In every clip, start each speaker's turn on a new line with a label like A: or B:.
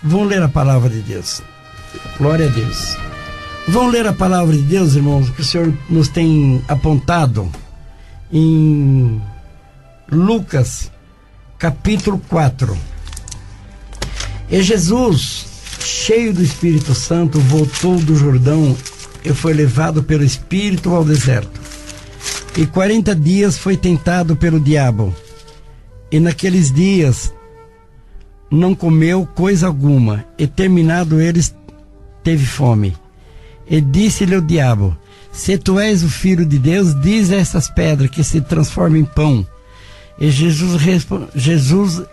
A: Vamos ler a palavra de Deus. Glória a Deus. Vamos ler a palavra de Deus, irmãos, que o Senhor nos tem apontado em Lucas, capítulo 4. E Jesus, cheio do Espírito Santo, voltou do Jordão e foi levado pelo Espírito ao deserto. E 40 dias foi tentado pelo diabo. E naqueles dias não comeu coisa alguma, e terminado eles, teve fome. E disse-lhe o diabo: se tu és o Filho de Deus, diz a essas pedras que se transformem em pão. E Jesus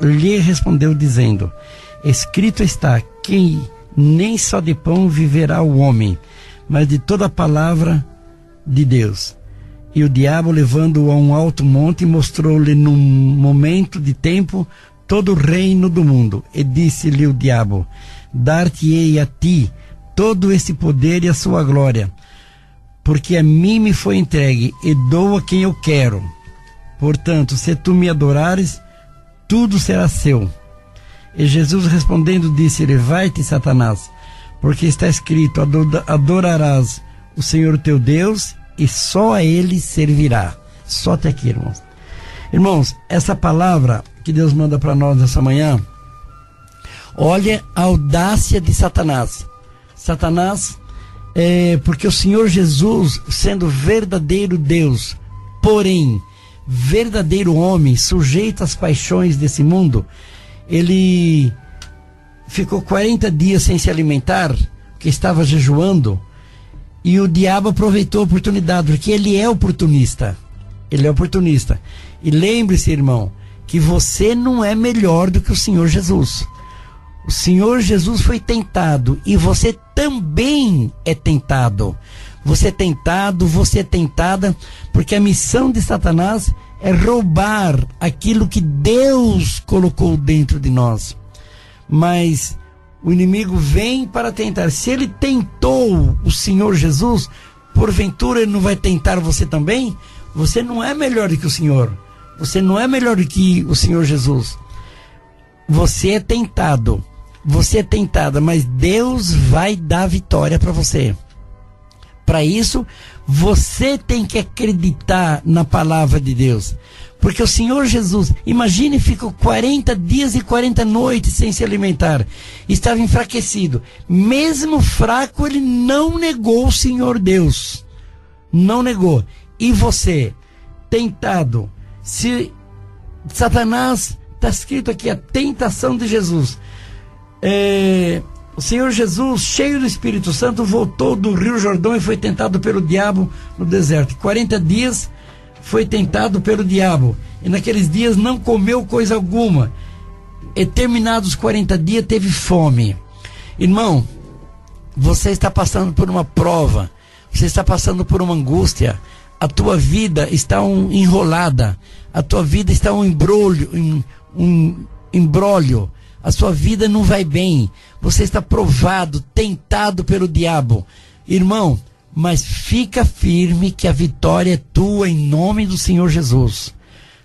A: lhe respondeu dizendo: escrito está, que nem só de pão viverá o homem, mas de toda a palavra de Deus. E o diabo, levando-o a um alto monte, mostrou-lhe num momento de tempo todo o reino do mundo. E disse-lhe o diabo: dar-te-ei a ti todo esse poder e a sua glória, porque a mim me foi entregue, e dou a quem eu quero. Portanto, se tu me adorares, tudo será seu. E Jesus respondendo disse-lhe: vai-te, Satanás, porque está escrito: adorarás o Senhor teu Deus, e só a Ele servirá. Só até aqui, irmãos. Irmãos, essa palavra que Deus manda para nós nessa manhã, olha a audácia de Satanás. Satanás, porque o Senhor Jesus, sendo verdadeiro Deus, porém verdadeiro homem, sujeito às paixões desse mundo, ele ficou 40 dias sem se alimentar, porque estava jejuando, e o diabo aproveitou a oportunidade, porque ele é oportunista. Ele é oportunista. E lembre-se, irmão, que você não é melhor do que o Senhor Jesus. O Senhor Jesus foi tentado, e você também é tentado. Você é tentado, você é tentada, porque a missão de Satanás é roubar aquilo que Deus colocou dentro de nós. Mas o inimigo vem para tentar. Se ele tentou o Senhor Jesus, porventura ele não vai tentar você também? Você não é melhor do que o Senhor. Você não é melhor do que o Senhor Jesus. Você é tentado. Você é tentada, mas Deus vai dar vitória para você. Para isso, você tem que acreditar na palavra de Deus. Porque o Senhor Jesus, imagine, ficou 40 dias e 40 noites sem se alimentar. Estava enfraquecido. Mesmo fraco, ele não negou o Senhor Deus. Não negou. E você, tentado, se Satanás, está escrito aqui, a tentação de Jesus. O Senhor Jesus, cheio do Espírito Santo, voltou do Rio Jordão e foi tentado pelo diabo no deserto. 40 dias foi tentado pelo diabo, e naqueles dias não comeu coisa alguma, e terminados os 40 dias teve fome. Irmão, você está passando por uma prova, você está passando por uma angústia, a tua vida está enrolada, a tua vida está um embrólio, a sua vida não vai bem, você está provado, tentado pelo diabo. Irmão, mas fica firme que a vitória é tua em nome do Senhor Jesus.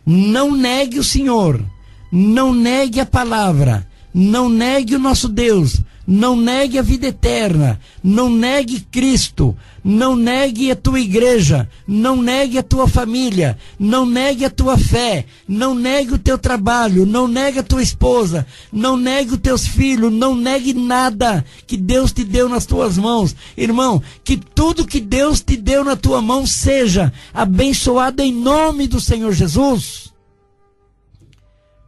A: Não negue o Senhor, não negue a palavra, não negue o nosso Deus, não negue a vida eterna, não negue Cristo, não negue a tua igreja, não negue a tua família, não negue a tua fé, não negue o teu trabalho, não negue a tua esposa, não negue os teus filhos, não negue nada que Deus te deu nas tuas mãos. Irmão, que tudo que Deus te deu na tua mão seja abençoado em nome do Senhor Jesus.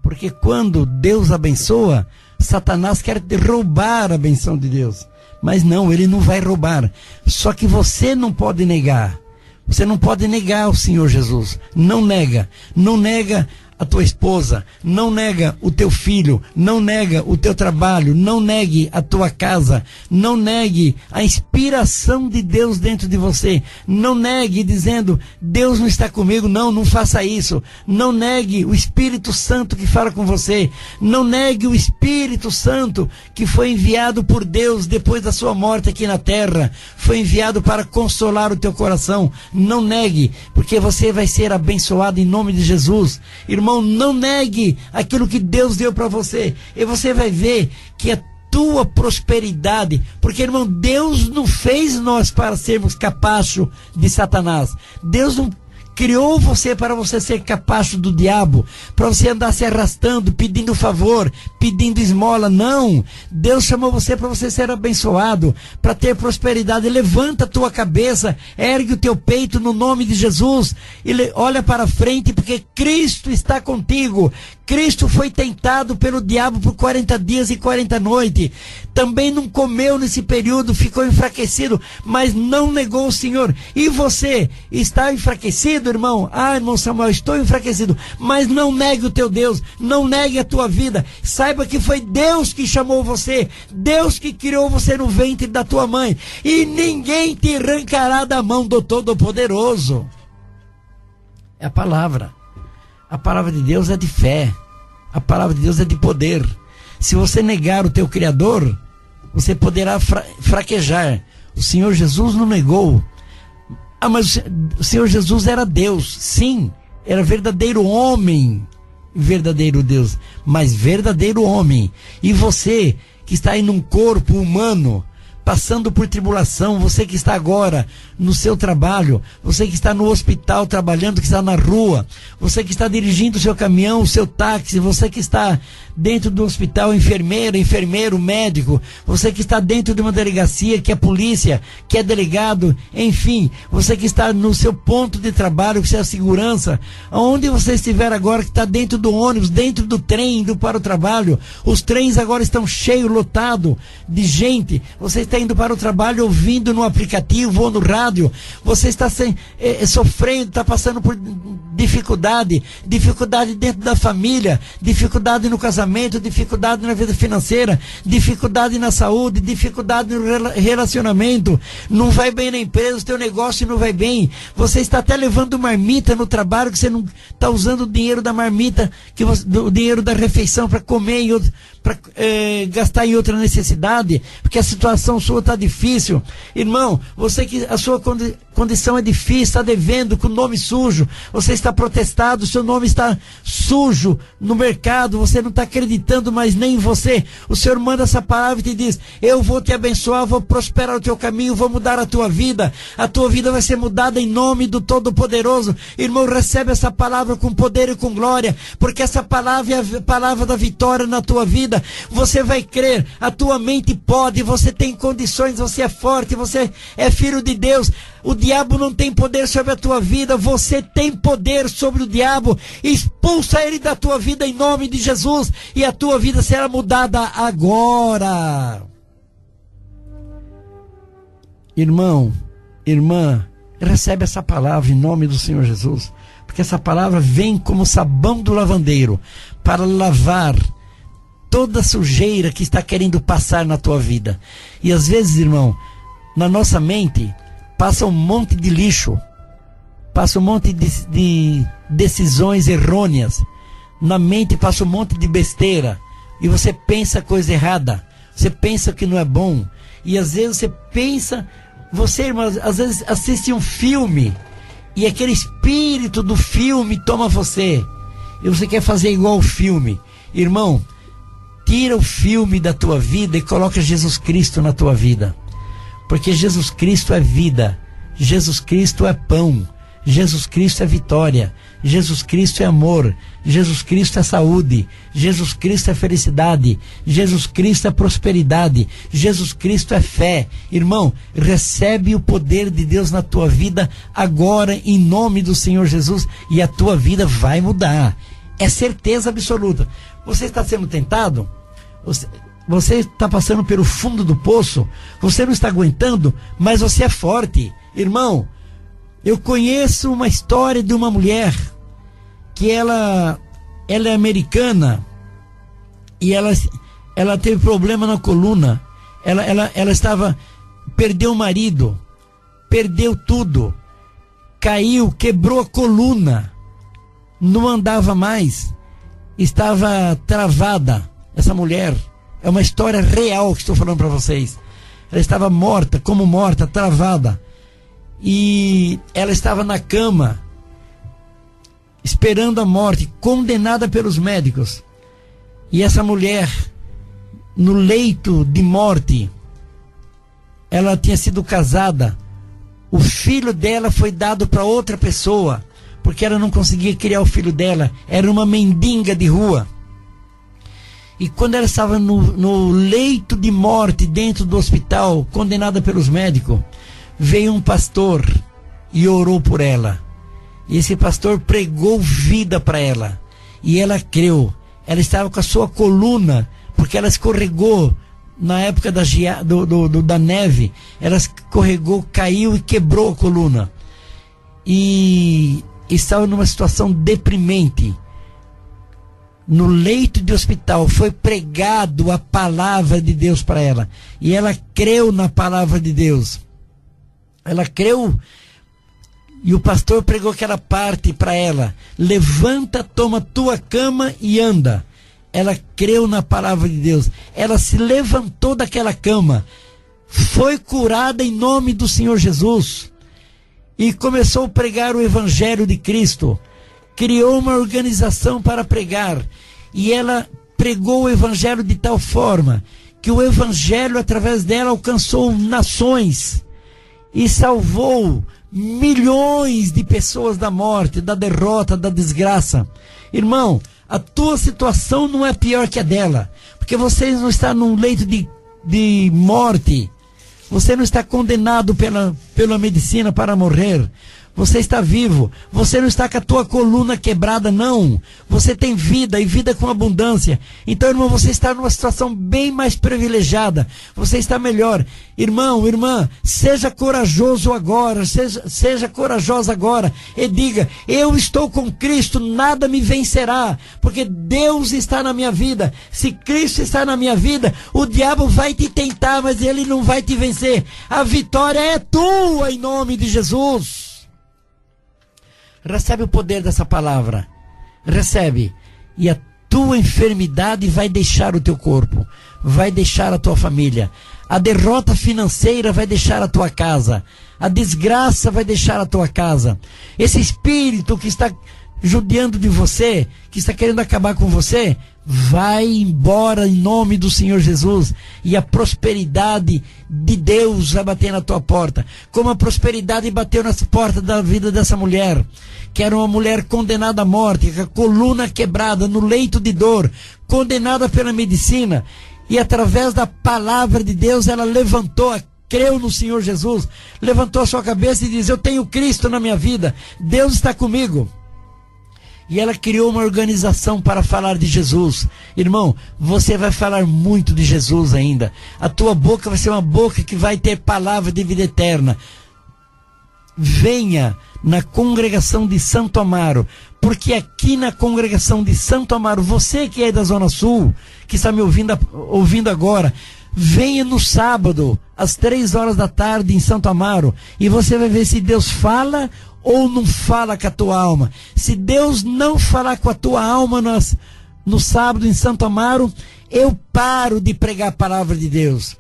A: Porque quando Deus abençoa, Satanás quer roubar a benção de Deus. Mas não, ele não vai roubar. Só que você não pode negar. Você não pode negar o Senhor Jesus. Não nega. Não nega a tua esposa. Não nega o teu filho. Não nega o teu trabalho. Não negue a tua casa. Não negue a inspiração de Deus dentro de você. Não negue dizendo: Deus não está comigo. Não, não faça isso. Não negue o Espírito Santo que fala com você. Não negue o Espírito Santo que foi enviado por Deus depois da sua morte aqui na terra. Foi enviado para consolar o teu coração. Não negue, porque você vai ser abençoado em nome de Jesus. Irmão, não negue aquilo que Deus deu para você, e você vai ver que tua prosperidade, porque, irmão, Deus não fez nós para sermos capacho de Satanás. Deus não criou você para você ser capacho do diabo, para você andar se arrastando, pedindo favor, pedindo esmola. Não, Deus chamou você para você ser abençoado, para ter prosperidade. Levanta a tua cabeça, ergue o teu peito no nome de Jesus e olha para frente, porque Cristo está contigo. Cristo foi tentado pelo diabo por 40 dias e 40 noites. Também não comeu nesse período, ficou enfraquecido, mas não negou o Senhor. E você está enfraquecido, irmão? Ah, irmão Samuel, estou enfraquecido. Mas não negue o teu Deus, não negue a tua vida. Saiba que foi Deus que chamou você, Deus que criou você no ventre da tua mãe. E ninguém te arrancará da mão do Todo-Poderoso. É a palavra. A palavra de Deus é de fé. A palavra de Deus é de poder. Se você negar o teu Criador, você poderá fraquejar. O Senhor Jesus não negou. Ah, mas o Senhor Jesus era Deus. Sim, era verdadeiro homem, verdadeiro Deus, mas verdadeiro homem. E você que está aí num corpo humano, passando por tribulação, você que está agora no seu trabalho, você que está no hospital trabalhando, que está na rua, você que está dirigindo o seu caminhão, o seu táxi, você que está dentro do hospital, enfermeira, enfermeiro, médico, você que está dentro de uma delegacia, que é polícia, que é delegado, enfim, você que está no seu ponto de trabalho, que é a segurança, aonde você estiver agora, que está dentro do ônibus, dentro do trem, indo para o trabalho, os trens agora estão cheios, lotados de gente, você está indo para o trabalho ouvindo no aplicativo ou no rádio, você está sofrendo, está passando por dificuldade dentro da família, dificuldade no casamento, dificuldade na vida financeira, dificuldade na saúde, dificuldade no relacionamento, não vai bem na empresa, o teu negócio não vai bem, você está até levando marmita no trabalho, que você não está usando o dinheiro da marmita, o dinheiro da refeição para comer em outro, para gastar em outra necessidade, porque a situação sua está difícil. Irmão, você que a sua condição é difícil, está devendo, com o nome sujo, você está protestado, seu nome está sujo no mercado, você não está acreditando mais nem em você. O Senhor manda essa palavra e te diz: eu vou te abençoar, vou prosperar o teu caminho, vou mudar a tua vida vai ser mudada em nome do Todo-Poderoso. Irmão, recebe essa palavra com poder e com glória, porque essa palavra é a palavra da vitória na tua vida. Você vai crer, a tua mente pode, você tem condições, você é forte, você é filho de Deus. O diabo não tem poder sobre a tua vida, você tem poder sobre o diabo. Expulsa ele da tua vida em nome de Jesus, e a tua vida será mudada agora. Irmão, irmã, recebe essa palavra em nome do Senhor Jesus, porque essa palavra vem como sabão do lavandeiro para lavar toda a sujeira que está querendo passar na tua vida. E às vezes, irmão, na nossa mente passa um monte de lixo, passa um monte de decisões errôneas, na mente passa um monte de besteira, e você pensa coisa errada, você pensa que não é bom, e às vezes você pensa, você, irmão, às vezes assiste um filme, e aquele espírito do filme toma você, e você quer fazer igual o filme. Irmão, tira o filme da tua vida e coloca Jesus Cristo na tua vida, porque Jesus Cristo é vida, Jesus Cristo é pão, Jesus Cristo é vitória, Jesus Cristo é amor, Jesus Cristo é saúde, Jesus Cristo é felicidade, Jesus Cristo é prosperidade, Jesus Cristo é fé. Irmão, recebe o poder de Deus na tua vida agora, em nome do Senhor Jesus, e a tua vida vai mudar, é certeza absoluta. Você está sendo tentado? Você está passando pelo fundo do poço, você não está aguentando, mas você é forte. Irmão, eu conheço uma história de uma mulher que ela é americana, e ela teve problema na coluna, ela perdeu o marido, perdeu tudo, caiu, quebrou a coluna, não andava mais, estava travada. Essa mulher, é uma história real que estou falando para vocês. Ela estava morta, travada, e ela estava na cama esperando a morte, condenada pelos médicos. E essa mulher no leito de morte. Ela tinha sido casada. O filho dela foi dado para outra pessoa, porque ela não conseguia criar o filho dela. Era uma mendiga de rua. E quando ela estava no leito de morte dentro do hospital, condenada pelos médicos, veio um pastor e orou por ela. E esse pastor pregou vida para ela. E ela creu. Ela estava com a sua coluna, porque ela escorregou na época da neve. Ela escorregou, caiu e quebrou a coluna. E estava numa situação deprimente. No leito de hospital foi pregado a palavra de Deus para ela. E ela creu na palavra de Deus. Ela creu. E o pastor pregou aquela parte para ela: levanta, toma tua cama e anda. Ela creu na palavra de Deus. Ela se levantou daquela cama, foi curada em nome do Senhor Jesus e começou a pregar o Evangelho de Cristo. Criou uma organização para pregar, e ela pregou o Evangelho de tal forma que o Evangelho, através dela, alcançou nações e salvou milhões de pessoas da morte, da derrota, da desgraça. Irmão, a tua situação não é pior que a dela, porque você não está num leito de morte, você não está condenado pela medicina para morrer. Você está vivo, você não está com a tua coluna quebrada, não. Você tem vida, e vida com abundância. Então, irmão, você está numa situação bem mais privilegiada. Você está melhor. Irmão, irmã, seja corajoso agora, seja corajosa agora e diga: eu estou com Cristo, nada me vencerá, porque Deus está na minha vida. Se Cristo está na minha vida, o diabo vai te tentar, mas ele não vai te vencer. A vitória é tua, em nome de Jesus. Recebe o poder dessa palavra. Recebe. E a tua enfermidade vai deixar o teu corpo. Vai deixar a tua família. A derrota financeira vai deixar a tua casa. A desgraça vai deixar a tua casa. Esse espírito que está judiando de você, que está querendo acabar com você, vai embora em nome do Senhor Jesus. E a prosperidade de Deus vai bater na tua porta, como a prosperidade bateu nas portas da vida dessa mulher, que era uma mulher condenada à morte, com a coluna quebrada, no leito de dor, condenada pela medicina. E através da palavra de Deus ela levantou, creu no Senhor Jesus, levantou a sua cabeça e diz: eu tenho Cristo na minha vida, Deus está comigo. E ela criou uma organização para falar de Jesus. Irmão, você vai falar muito de Jesus ainda. A tua boca vai ser uma boca que vai ter palavra de vida eterna. Venha na congregação de Santo Amaro, porque aqui na congregação de Santo Amaro, você que é da Zona Sul, que está me ouvindo agora, venha no sábado, às 3 horas da tarde em Santo Amaro, e você vai ver se Deus fala ou não fala com a tua alma. Se Deus não falar com a tua alma no sábado em Santo Amaro, eu paro de pregar a palavra de Deus,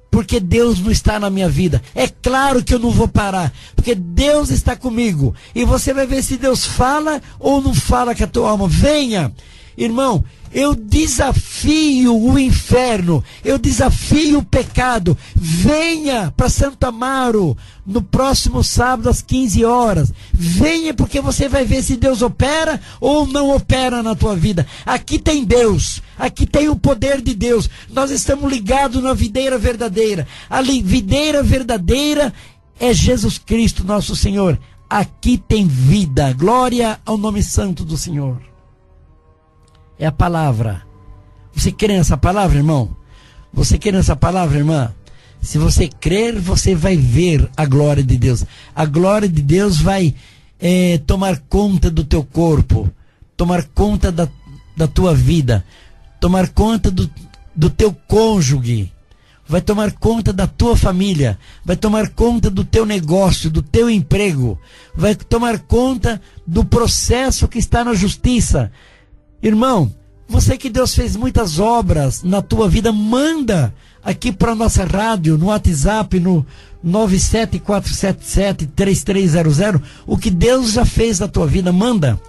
A: porque Deus não está na minha vida. É claro que eu não vou parar, porque Deus está comigo. E você vai ver se Deus fala ou não fala com a tua alma. Venha, irmão. Eu desafio o inferno, eu desafio o pecado. Venha para Santo Amaro no próximo sábado às 15 horas. Venha, porque você vai ver se Deus opera ou não opera na tua vida. Aqui tem Deus, aqui tem o poder de Deus. Nós estamos ligados na videira verdadeira. A videira verdadeira é Jesus Cristo, nosso Senhor. Aqui tem vida. Glória ao nome santo do Senhor. É a palavra. Você crê nessa palavra, irmão? Você crê nessa palavra, irmã? Se você crer, você vai ver a glória de Deus. A glória de Deus vai tomar conta do teu corpo, tomar conta da tua vida, tomar conta do teu cônjuge, vai tomar conta da tua família, vai tomar conta do teu negócio, do teu emprego, vai tomar conta do processo que está na justiça. Irmão, você que Deus fez muitas obras na tua vida, manda aqui para a nossa rádio, no WhatsApp, no 97477-3300, o que Deus já fez na tua vida, manda.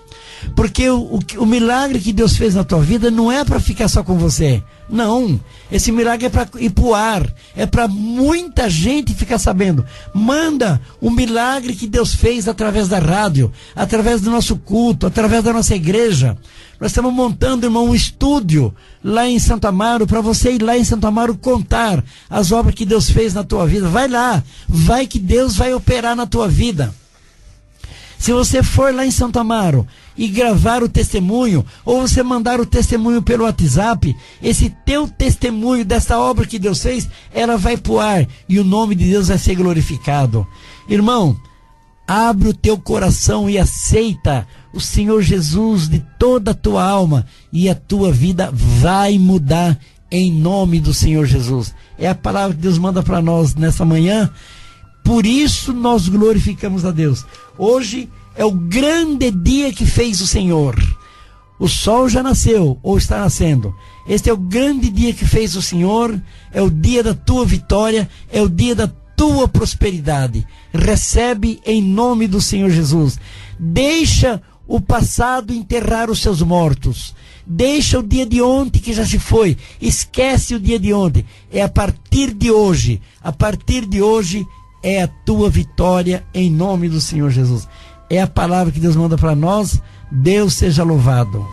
A: Porque o milagre que Deus fez na tua vida não é para ficar só com você. Não. Esse milagre é para ir pro ar. É para muita gente ficar sabendo. Manda o milagre que Deus fez através da rádio, através do nosso culto, através da nossa igreja. Nós estamos montando, irmão, um estúdio lá em Santo Amaro, para você ir lá em Santo Amaro contar as obras que Deus fez na tua vida. Vai lá. Vai que Deus vai operar na tua vida. Se você for lá em Santo Amaro e gravar o testemunho, ou você mandar o testemunho pelo WhatsApp, esse teu testemunho dessa obra que Deus fez, ela vai pro ar e o nome de Deus vai ser glorificado. Irmão, abre o teu coração e aceita o Senhor Jesus de toda a tua alma e a tua vida vai mudar em nome do Senhor Jesus. É a palavra que Deus manda para nós nessa manhã. Por isso nós glorificamos a Deus. Hoje é o grande dia que fez o Senhor. O sol já nasceu, ou está nascendo. Este é o grande dia que fez o Senhor. É o dia da tua vitória, é o dia da tua prosperidade. Recebe em nome do Senhor Jesus. Deixa o passado enterrar os seus mortos. Deixa o dia de ontem que já se foi. Esquece o dia de ontem. É a partir de hoje é a tua vitória em nome do Senhor Jesus. É a palavra que Deus manda para nós. Deus seja louvado.